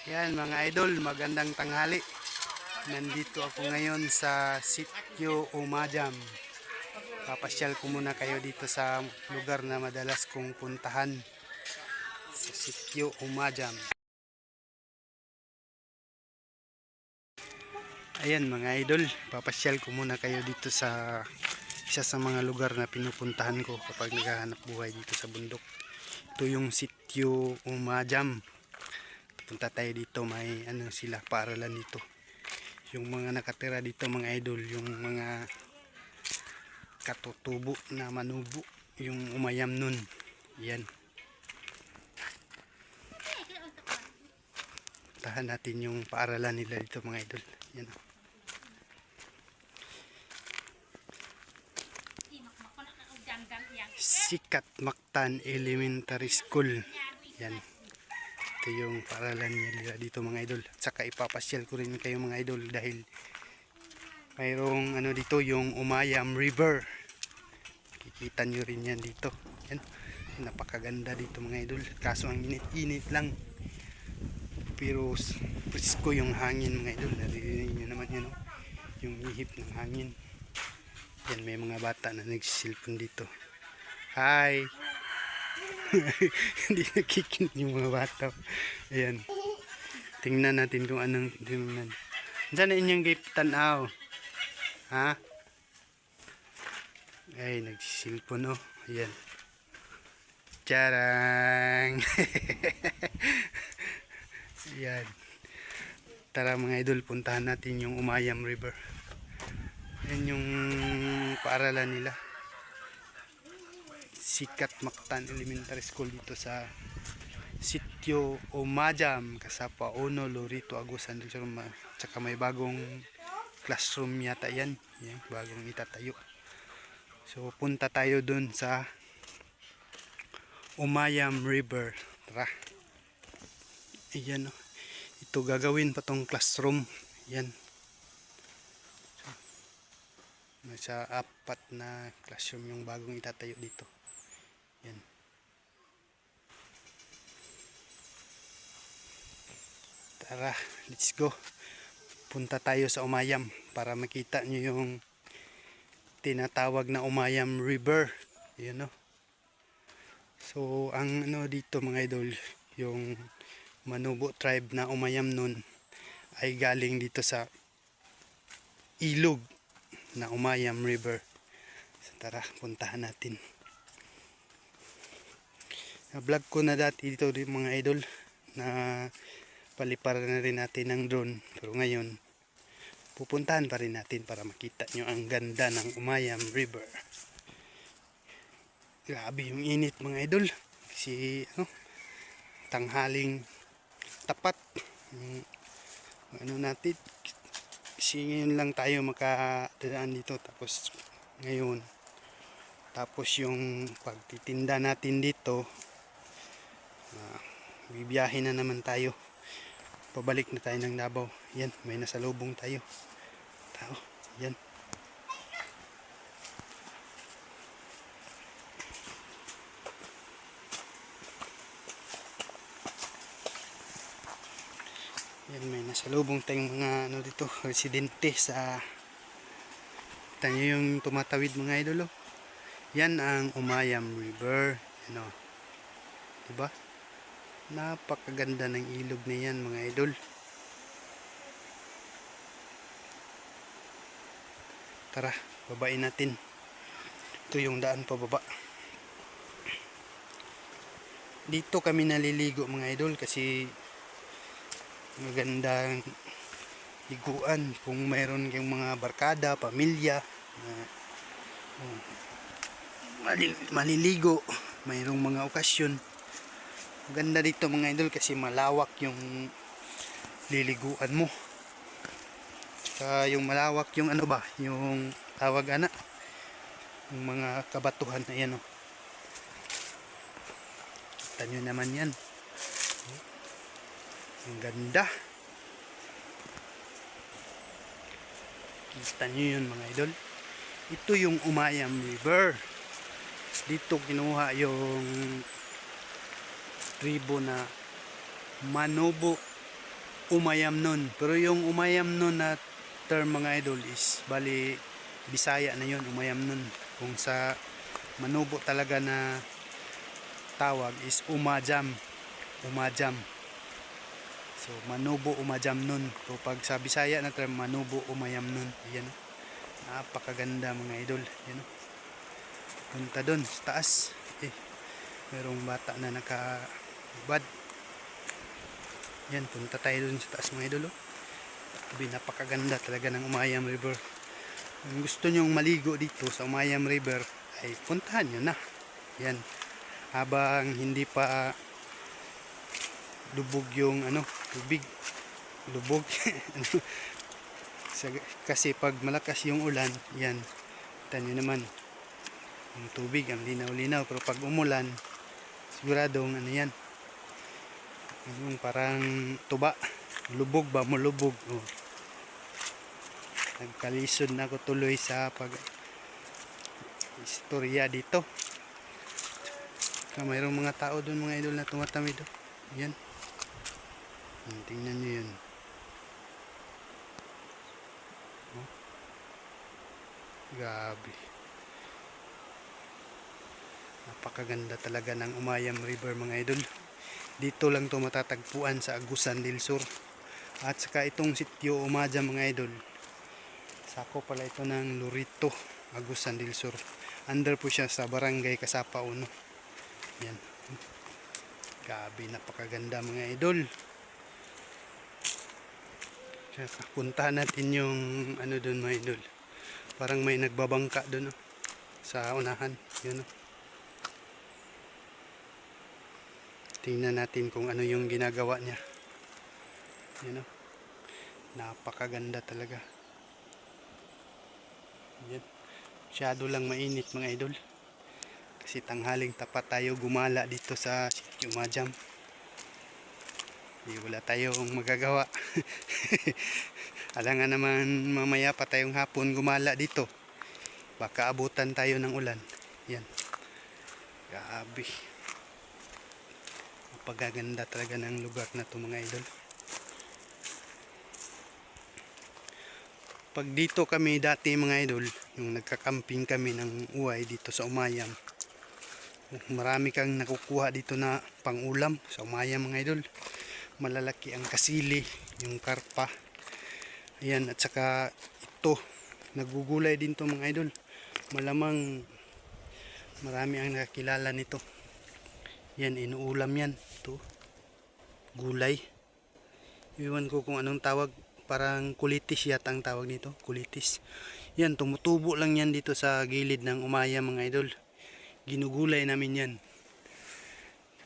Yan mga idol, magandang tanghali. Nandito ako ngayon sa Sitio Umajam. Papasyal ko muna kayo dito sa lugar na madalas kong puntahan. Sa Sitio Umajam. Ayan mga idol, papasyal ko muna kayo dito sa isa sa mga lugar na pinupuntahan ko kapag naghahanap buhay dito sa bundok. Ito yung Sitio Umajam. Punta tayo dito, may ano sila, paaralan dito. Yung mga nakatira dito mga idol, yung mga katutubo na manubo, yung umayam nun. Yan. Tahan natin yung paaralan nila dito mga idol. Yan. Sikat Mactan Elementary School. Yan. Ito yung paaralan nila dito mga idol. At saka ipapasyal ko rin kayo mga idol dahil mayroong ano dito, yung Umayam River. Kikita nyo rin yan dito. Yan. Napakaganda dito mga idol. Kaso ang init-init lang. Pero presko yung hangin mga idol. Naririnig nyo naman yan. Yung ihip ng hangin. Yan, may mga bata na nagsisilpon dito. Hi! Hindi nakikinig yung mga bata. Ayan. Tingnan natin kung anong tingnan. Diyan na inyong tanaw. Ha? Ay, nagsisilpon oh. Ayan. Charang! Ayan. Tara mga idol, puntahan natin yung Umayam River. Ayan yung paaralan nila. Sikat Mactan Elementary School dito sa Sitio Umajam, Kasapa Ono, Lorito, Agusan, tsaka may bagong classroom yata yan. Yan, bagong itatayo. So punta tayo dun sa Umayam River. Tara. Ayan o. Ito gagawin pa tong classroom. Yan. So, sa 4 na classroom yung bagong itatayo dito. Yan. Tara, let's go. Punta tayo sa Umayam para makita nyo yung tinatawag na Umayam River. Yan o. So, ang ano dito mga idol, yung Manubo tribe na Umayam nun ay galing dito sa ilog na Umayam River. So, tara, puntahan natin. Na-vlog ko na dati dito rin mga idol na paliparan na rin natin ng drone. Pero ngayon, pupuntahan pa rin natin para makita nyo ang ganda ng Umayam River. Grabe yung init mga idol. Kasi tanghaling tapat. Ano natin. Kasi ngayon lang tayo makadaan dito. Tapos ngayon. Tapos yung pagtitinda natin dito. Bibiyahin na naman tayo. Pabalik na tayo ng Davao. Yan, may nasalubong tayo. Tao, yan. Yan, may nasalubong tayong mga ano dito, residente sa tanyo yung tumatawid mga idol. Yan ang Umayam River. Ano? Diba? Napakaganda ng ilog na yan mga idol. Tara, babain natin. Ito yung daan pababa. Dito kami naliligo mga idol kasi magandang liguan kung mayroon kayong mga barkada, pamilya maliligo, mayroong mga okasyon. Maganda dito mga idol kasi malawak yung liliguan mo. Yung malawak yung ano ba, yung tawag ana, yung mga kabatuhan na yan. Kita nyo naman yan. Ang ganda. Kita nyo yun mga idol. Ito yung Umayam River. Dito kinuha yung tribo na Manubo Umayam nun. Pero yung umayam nun na term mga idol is bali Bisaya na yun, umayam nun. Kung sa Manubo talaga na tawag is umajam. Umajam. So Manubo umajam nun. So pag sa Bisaya na term Manubo umayam nun. Ayan. Napakaganda mga idol. Ayan. Punta dun sa taas. Merong bata na nakabad. Yan, punta tayo dun sa taas mga idol. Napakaganda talaga ng Umayam River. Kung gusto nyong maligo dito sa Umayam River ay puntahan nyo na. Yan. Habang hindi pa lubog yung tubig. Lubog. Kasi pag malakas yung ulan, yan. Tanyo naman. Yung tubig ang linaw-linaw. Pero pag umulan, siguradong yan. Yung parang tuba. Lubog ba? Malubog. Oh. Nagkalisod na ako tuloy sa istorya dito. Mayroong mga tao doon mga idol na tumatawid. Yan. Tingnan nyo yun. Oh. Grabe. Napakaganda talaga ng Umayam River mga idol. Dito lang to matatagpuan sa Agusan del Sur. At saka itong sitio Umajam mga idol. Sako pala ito ng Lurito, Agusan del Sur. Under po siya sa Barangay Kasapa 1. Yan. Gabi, napakaganda mga idol. Puntahan natin yung doon mga idol. Parang may nagbabangka doon sa unahan. Yun. Tingnan natin kung ano yung ginagawa niya. Yan. Napakaganda talaga. Yan. Masyado lang mainit mga idol. Kasi tanghaling tapat tayo gumala dito sa Sitio Umajam. Wala tayong magagawa. Alangan naman mamaya pa tayong hapon gumala dito. Baka abutan tayo ng ulan. Yan. Grabe. Napagaganda talaga ng lugar na to mga idol. Pag dito kami dati mga idol, yung nagkakamping kami ng uway dito sa Umayam, marami kang nakukuha dito na pangulam sa Umayam mga idol. Malalaki ang kasili, yung karpa. Ayan, at saka ito, nagugulay din to mga idol. Malamang marami ang nakakilala nito. Yan, inuulam yan. Ito, gulay. Iwan ko kung anong tawag. Parang kulitis yata ang tawag nito, kulitis. Yan, tumutubo lang yan dito sa gilid ng Umayam mga idol. Ginugulay namin yan.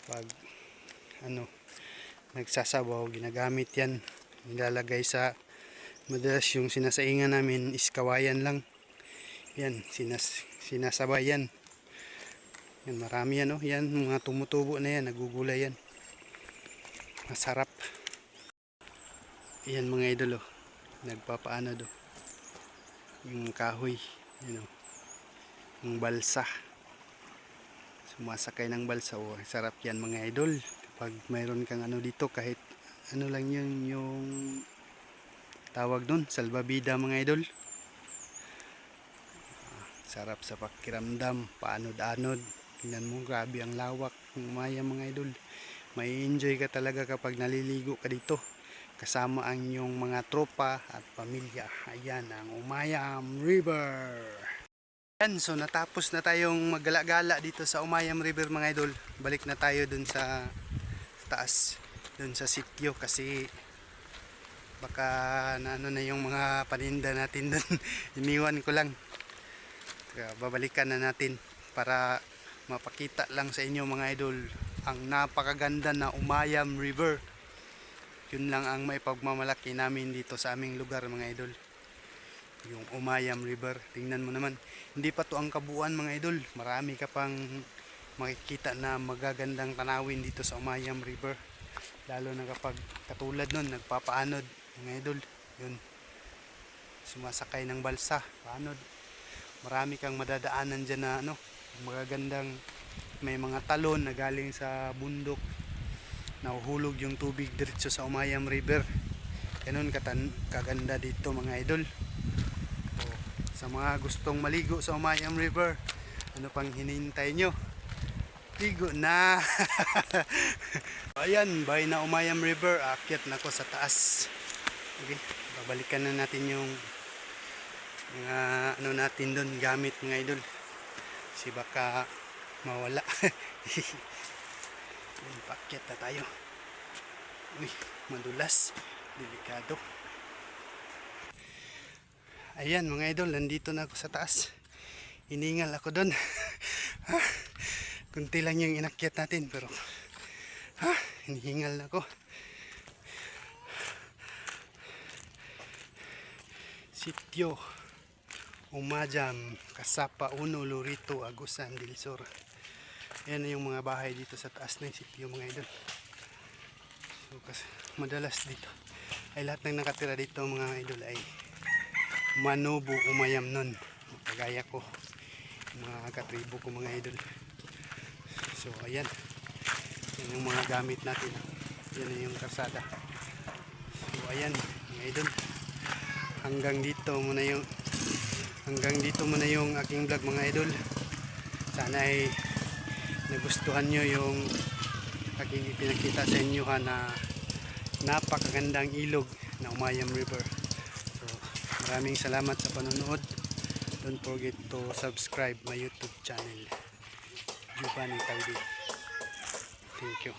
Pag nagsasabaw, ginagamit yan. Nilalagay sa, madalas yung sinasaingan namin is kawayan lang. Yan, sinasabay yan. Yan, marami yan yan, mga tumutubo na yan, nagugulay yan. Masarap. Ayan mga idol nagpapaano yung kahoy, yung balsa, sumasakay ng balsa. Sarap yan mga idol kapag mayroon kang dito, kahit lang yun, yung tawag nun, salbabida mga idol. Sarap sa pakiramdam, paanod-anod. Tingnan mo, grabe ang lawak ng Umayam mga idol. May enjoy ka talaga kapag naliligo ka dito kasama ang iyong mga tropa at pamilya. Ayan ang Umayam River. Ayan, so natapos na tayong maggala-gala dito sa Umayam River mga idol. Balik na tayo dun sa taas, dun sa sitio, kasi baka na yung mga paninda natin dun. Iniwan ko lang. Babalikan na natin para mapakita lang sa inyo mga idol ang napakaganda na Umayam River. Yun lang ang may pagmamalaki namin dito sa aming lugar mga idol, yung Umayam River. Tingnan mo naman, hindi pa to ang kabuuan mga idol. Marami ka pang makikita na magagandang tanawin dito sa Umayam River, lalo na kapag katulad nun nagpapaanod mga idol. Yun, sumasakay ng balsa, paanod. Marami kang madadaanan dyan na magagandang, may mga talon na galing sa bundok, nahuhulog yung tubig diretso sa Umayam River. Ganun kaganda dito mga idol. O, sa mga gustong maligo sa Umayam River, ano pang hinihintay nyo? Ligo na. Ayan, bay na Umayam River, aakyat na ako sa taas. Okay, babalikan na natin yung mga ano natin doon, gamit mga idol. Kasi baka mawala. Ayan, paakyat na tayo. Uy, madulas, delikado. Ayan mga idol, nandito na ako sa taas. Hiningal ako doon. Kunti lang yung inakyat natin, pero hinihingal na ako. Sitio Umayam, Kasapa 1, Lorito, Agusan del Sur. Ayan yung mga bahay dito sa taas ng sitio mga idol. So, kasi madalas dito ay lahat ng nakatira dito mga idol ay Manobo Umayam nun, kagaya ko, mga katribo ko mga idol. So ayan, yan yung mga gamit natin, yan na yung karsada. So ayan mga idol, hanggang dito muna yung aking vlog mga idol. Sana ay nagustuhan nyo yung aking ipinakita sa inyo na napakagandang ilog na Umayam River. So maraming salamat sa panonood. Don't forget to subscribe my YouTube channel, Giovanni Taudi. Thank you.